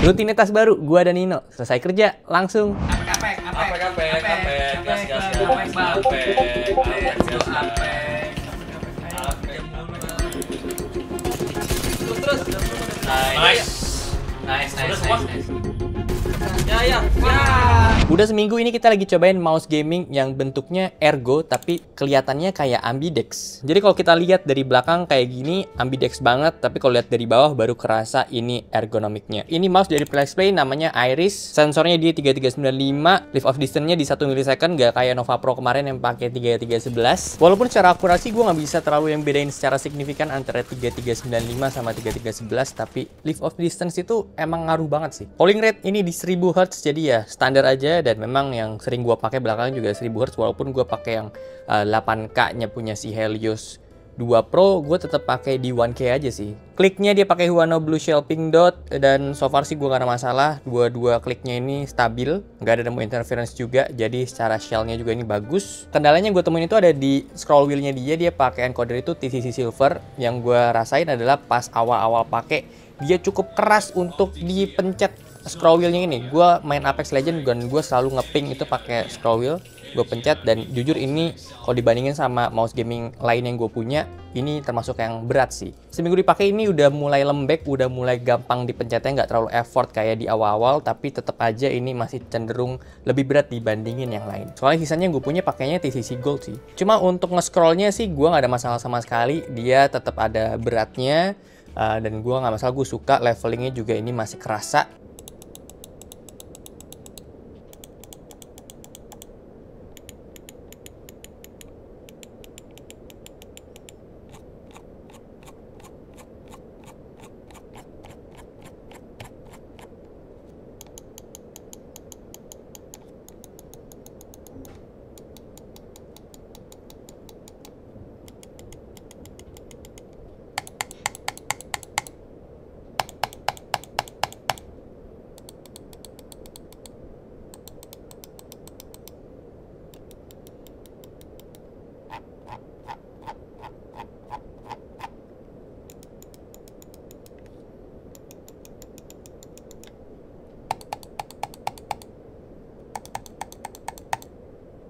Rutinitas baru, gua dan Nino. Selesai kerja, langsung Apek. Nice. Ya. Udah seminggu ini kita lagi cobain mouse gaming yang bentuknya ergo tapi kelihatannya kayak ambidex. Jadi kalau kita lihat dari belakang kayak gini ambidex banget, tapi kalau lihat dari bawah baru kerasa ini ergonomiknya. Ini mouse dari Play namanya Iris. Sensornya di 3395, lift of distance-nya di 1 millisecond, gak kayak Nova Pro kemarin yang pakai 3311. Walaupun secara akurasi gue nggak bisa terlalu yang bedain secara signifikan antara 3395 sama 3311, tapi lift of distance itu emang ngaruh banget sih. Polling rate ini di 1000 Hz, jadi ya standar aja, dan memang yang sering gua pakai belakangan juga 1000 Hz, walaupun gua pakai yang 8K-nya punya si Helios 2 Pro, gue tetap pakai di 1K aja sih. Kliknya dia pakai Huano Blue Shell Pink Dot, dan so far sih gue gak ada masalah. Dua kliknya ini stabil, nggak ada nemu interference juga, jadi secara shellnya juga ini bagus. Kendalanya gue temuin itu ada di scroll wheelnya dia pakai encoder itu TCC Silver. Yang gue rasain adalah pas awal-awal pakai, dia cukup keras untuk dipencet scroll wheelnya ini. Gue main Apex Legends dan gue selalu ngeping itu pakai scroll wheel. Gue pencet, dan jujur ini kalau dibandingin sama mouse gaming lain yang gue punya, ini termasuk yang berat sih. Seminggu dipakai ini udah mulai lembek, udah mulai gampang dipencetnya, nggak terlalu effort kayak di awal-awal, tapi tetap aja ini masih cenderung lebih berat dibandingin yang lain. Soalnya sisanya gue punya pakainya TCC Gold sih. Cuma untuk nge-scrollnya sih gue nggak ada masalah sama sekali, dia tetap ada beratnya, dan gue nggak masalah, gue suka levelingnya juga ini masih kerasa.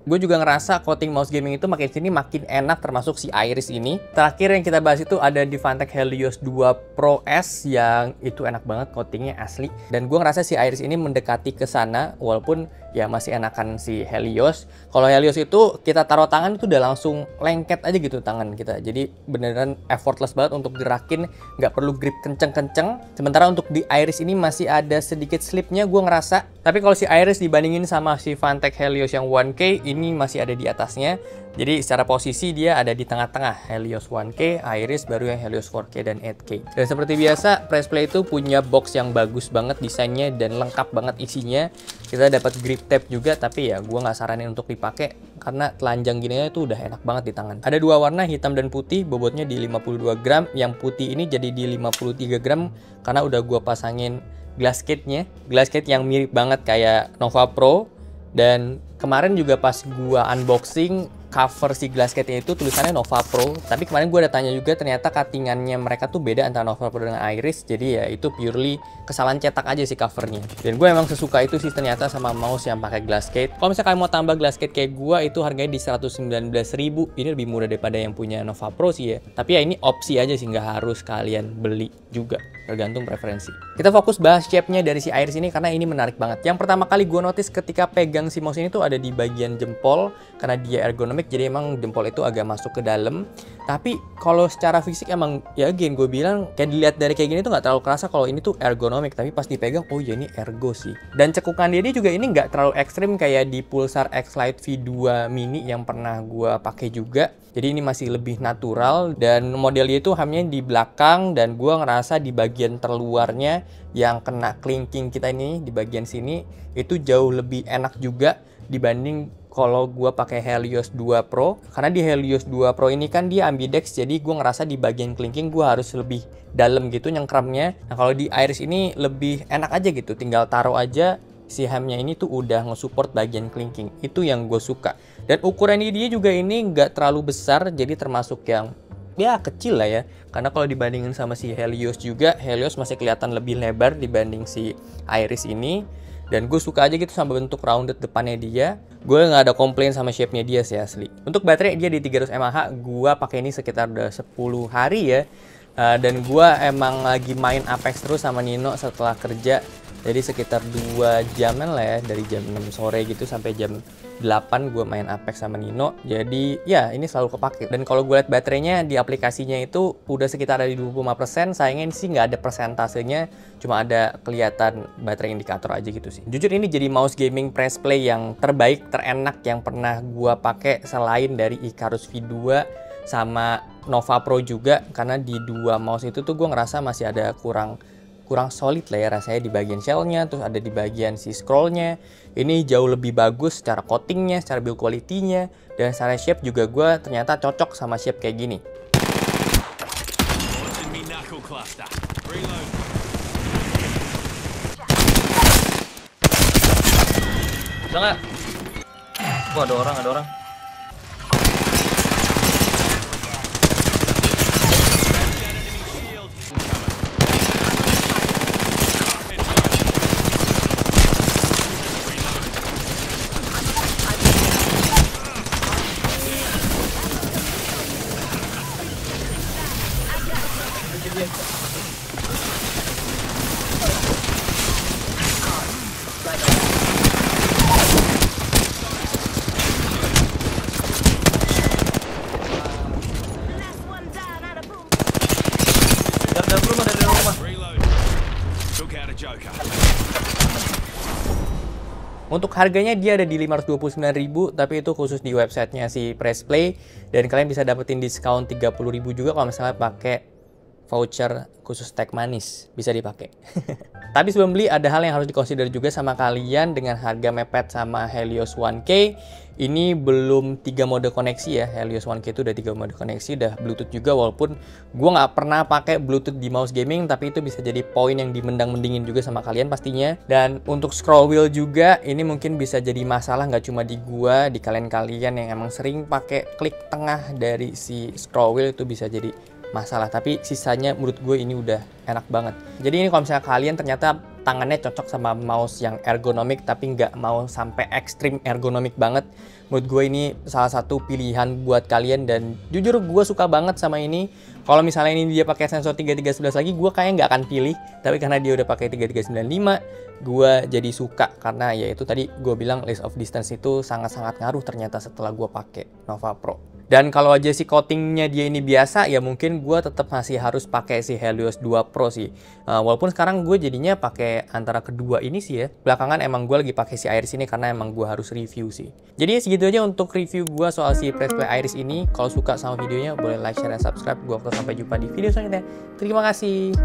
Gue juga ngerasa coating mouse gaming itu makin sini makin enak, termasuk si Iris ini. Terakhir yang kita bahas itu ada di Fantech Helios 2 Pro S, yang itu enak banget coatingnya asli. Dan gue ngerasa si Iris ini mendekati ke sana, walaupun ya masih enakan si Helios. Kalau Helios itu kita taruh tangan itu udah langsung lengket aja gitu tangan kita. Jadi beneran effortless banget untuk gerakin, nggak perlu grip kenceng-kenceng. Sementara untuk di Iris ini masih ada sedikit slipnya gue ngerasa. Tapi kalau si Iris dibandingin sama si Fantech Helios yang 1K, ini masih ada di atasnya. Jadi secara posisi dia ada di tengah-tengah, Helios 1K, Iris, baru yang Helios 4K dan 8K. Dan seperti biasa, Press Play itu punya box yang bagus banget desainnya dan lengkap banget isinya. Kita dapat grip tape juga, tapi ya gue nggak saranin untuk dipakai karena telanjang gini itu udah enak banget di tangan. Ada dua warna, hitam dan putih, bobotnya di 52 gram. Yang putih ini jadi di 53 gram karena udah gue pasangin glass case-nya. Glass case yang mirip banget kayak Nova Pro. Dan kemarin juga pas gua unboxing, cover si glass case-nya itu tulisannya Nova Pro. Tapi kemarin gua ada tanya juga, ternyata cuttingannya mereka tuh beda antara Nova Pro dengan Iris. Jadi ya itu purely kesalahan cetak aja sih covernya. Dan gue emang sesuka itu sih ternyata sama mouse yang pakai glass case. Kalau misalnya kalian mau tambah glass case kayak gua, itu harganya di 119.000. Ini lebih murah daripada yang punya Nova Pro sih ya. Tapi ya ini opsi aja sih, nggak harus kalian beli juga. Tergantung preferensi. Kita fokus bahas shape-nya dari si Iris ini karena ini menarik banget. Yang pertama kali gue notice ketika pegang si mouse ini tuh ada di bagian jempol, karena dia ergonomik, jadi emang jempol itu agak masuk ke dalam. Tapi kalau secara fisik emang ya again gue bilang kayak dilihat dari kayak gini tuh nggak terlalu kerasa kalau ini tuh ergonomik, tapi pas dipegang oh ya ini ergo sih. Dan cekukan dia juga ini nggak terlalu ekstrim kayak di Pulsar X-Lite V2 Mini yang pernah gue pakai juga. Jadi ini masih lebih natural, dan modelnya itu hamnya di belakang, dan gue ngerasa di bagian terluarnya yang kena clinking kita ini di bagian sini itu jauh lebih enak juga dibanding kalau gue pakai Helios 2 Pro. Karena di Helios 2 Pro ini kan dia ambidex, jadi gue ngerasa di bagian clinking gue harus lebih dalam gitu nyengkramnya. Nah kalau di Iris ini lebih enak aja gitu, tinggal taruh aja. Si hamnya ini tuh udah nge-support bagian clinking. Itu yang gue suka. Dan ukuran dia juga ini nggak terlalu besar, jadi termasuk yang ya kecil lah ya. Karena kalau dibandingin sama si Helios juga, Helios masih kelihatan lebih lebar dibanding si Iris ini. Dan gue suka aja gitu sama bentuk rounded depannya dia. Gue nggak ada komplain sama shape-nya dia sih asli. Untuk baterai dia di 300 mAh, gue pakai ini sekitar udah 10 hari ya. Dan gue emang lagi main Apex terus sama Nino setelah kerja. Jadi sekitar 2 jaman lah ya, dari jam 6 sore gitu sampai jam 8 gue main Apex sama Nino. Jadi ya ini selalu kepake. Dan kalau gue lihat baterainya di aplikasinya itu udah sekitar ada di 25%. Sayangnya sih nggak ada persentasenya, cuma ada kelihatan baterai indikator aja gitu sih. Jujur ini jadi mouse gaming press play yang terbaik, terenak yang pernah gue pakai selain dari Icarus V2 sama Nova Pro juga. Karena di dua mouse itu tuh gue ngerasa masih ada kurang solid lah ya rasanya di bagian shellnya, terus ada di bagian si scrollnya. Ini jauh lebih bagus secara coatingnya, secara build quality-nya, dan secara shape juga gue ternyata cocok sama shape kayak gini. Bisa nggak? Wah, ada orang. Dari rumah. Untuk harganya dia ada di 529.000, tapi itu khusus di websitenya si Pressplay, dan kalian bisa dapetin diskon 30.000 juga kalau misalnya pakai voucher khusus tag manis, bisa dipakai. Tapi sebelum beli ada hal yang harus dikonsider juga sama kalian. Dengan harga mepet sama Helios 1K, ini belum 3 mode koneksi ya. Helios 1K itu udah 3 mode koneksi, udah Bluetooth juga, walaupun gue nggak pernah pakai Bluetooth di mouse gaming, tapi itu bisa jadi poin yang dimendang-mendingin juga sama kalian pastinya. Dan untuk scroll wheel juga, ini mungkin bisa jadi masalah nggak cuma di gua, di kalian-kalian yang emang sering pakai klik tengah dari si scroll wheel itu bisa jadi masalah. Tapi sisanya menurut gue ini udah enak banget. Jadi ini kalau misalnya kalian ternyata tangannya cocok sama mouse yang ergonomik tapi nggak mau sampai ekstrim ergonomik banget, menurut gue ini salah satu pilihan buat kalian. Dan jujur gue suka banget sama ini. Kalau misalnya ini dia pakai sensor 3311 lagi, gue kayaknya nggak akan pilih. Tapi karena dia udah pakai 3395, gue jadi suka. Karena ya itu tadi gue bilang list of distance itu sangat-sangat ngaruh ternyata setelah gue pakai Nova Pro. Dan kalau aja si coatingnya dia ini biasa, ya mungkin gue tetap masih harus pakai si Helios 2 Pro sih. Walaupun sekarang gue jadinya pakai antara kedua ini sih ya. Belakangan emang gue lagi pakai si Iris ini karena emang gue harus review sih. Jadi segitu aja untuk review gue soal si Pressplay Iris ini. Kalau suka sama videonya boleh like, share, dan subscribe. Gue sampai jumpa di video selanjutnya. Terima kasih.